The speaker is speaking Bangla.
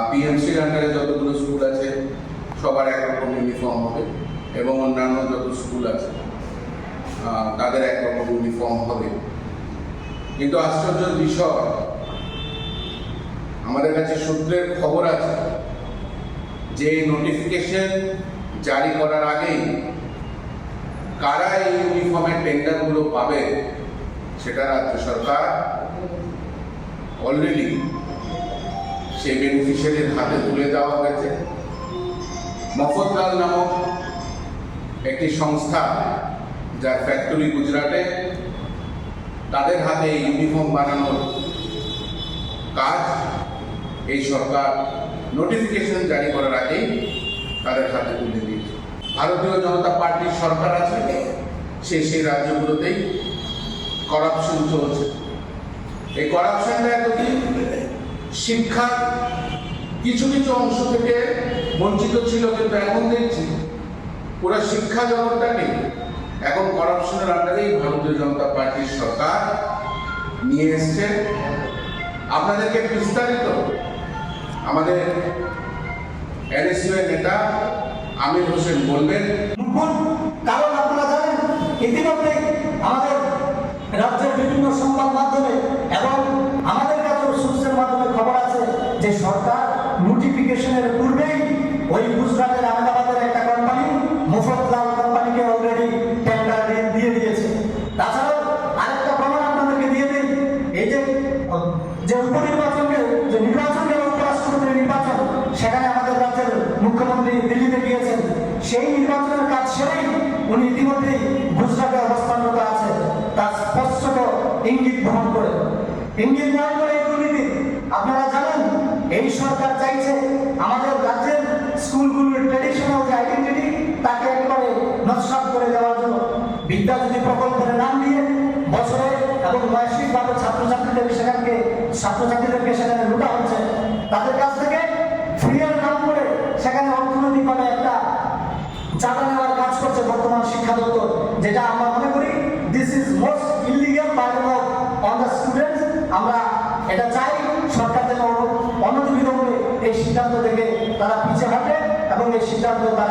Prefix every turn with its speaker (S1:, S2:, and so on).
S1: পিএমসির আন্ডারে যতগুলো স্কুল আছে সবার একরকম ইউনিফর্ম হবে এবং অন্যান্য যত স্কুল আছে তাদের একরকম ইউনিফর্ম হবে। কিন্তু আশ্চর্যের বিষয়, আমাদের কাছে সূত্রের খবর আছে যে নোটিফিকেশন জারি করার আগেই কারা এই ইউনিফর্মের টেন্ডারগুলো পাবে সেটা রাজ্য সরকার অলরেডি সেই বেনিফিশিয়ারির হাতে তুলে দেওয়া হয়েছে। মফতলাল নামক একটি সংস্থা, যার ফ্যাক্টরি গুজরাটে, তাদের হাতে ইউনিফর্ম বানানোর কাজ এই সরকার নোটিফিকেশন জারি করার আগেই তাদের হাতে তুলে দিয়েছে। ভারতীয় জনতা পার্টির সরকার আছে, সেই রাজ্যগুলোতেই করাপশন চলছে। এই করাপশনটা এতদিন শিক্ষার কিছু কিছু অংশ থেকে বঞ্চিত ছিল, কিন্তু এখন দেখছি পুরো শিক্ষা জগৎটাকে এখন করাপশনের আন্ডারেই ভারতীয় জনতা পার্টির সরকার নিয়ে এসছে। আপনাদেরকে বিস্তারিত আমাদের এনএসইউ এর নেতা আমির হোসেন বলবেন।
S2: কারণ আপনারা জানেন, ইতিমধ্যে আমাদের রাজ্যের বিভিন্ন সংবাদ মাধ্যমে এবং আমাদের কাছেও সূত্রের মাধ্যমে খবর আছে যে সরকার নোটিফিকেশনের পূর্বেই ওই গুজরাটের আহমেদাবাদের একটা কোম্পানি মফতলাল কোম্পানিকে অলরেডি টেন্ডার দিয়ে দিয়েছে। তাছাড়াও আরেকটা প্রমাণ আপনাদেরকে দিয়ে দিই, এই যে উপনির্বাচনকে, যে নির্বাচনকে উপরাষ্ট্রপতির নির্বাচন, সেখানে আমাদের রাজ্যের মুখ্যমন্ত্রী দিল্লিতে গিয়েছেন। সেই নির্বাচনের কাজ সেরেই উনি ইতিমধ্যেই গুজরাটে অবস্থানরত আছে, তার স্পষ্ট ইঙ্গিত বহন করে এই দুর্নীতি। আপনারা জানেন, এই সরকার চাইছে আমাদের রাজ্যের স্কুলগুলোর ট্রেডিশনাল যে আইডেন্টিটি তাকে একেবারে নস্যাৎ করে দেওয়ার জন্য বিদ্যাজ্যোতি প্রকল্পের নাম দিয়ে বছরে এবং মাসিকভাবে ছাত্রছাত্রীদেরকে সেখানে লুটা হচ্ছে। তাদের কাছ থেকে ফ্রিয়ের নাম করে সেখানে অর্থনৈতিকভাবে একটা চাঁদা নেওয়ার কাজ করছে বর্তমান শিক্ষা দপ্তর, যেটা আমরা মনে করি this is most illegal burden on the students. আমরা এটা চাই সরকার যেন অনতিবিলম্বে এই সিদ্ধান্ত থেকে তারা পিছিয়ে হাঁটে এবং এই সিদ্ধান্ত তারা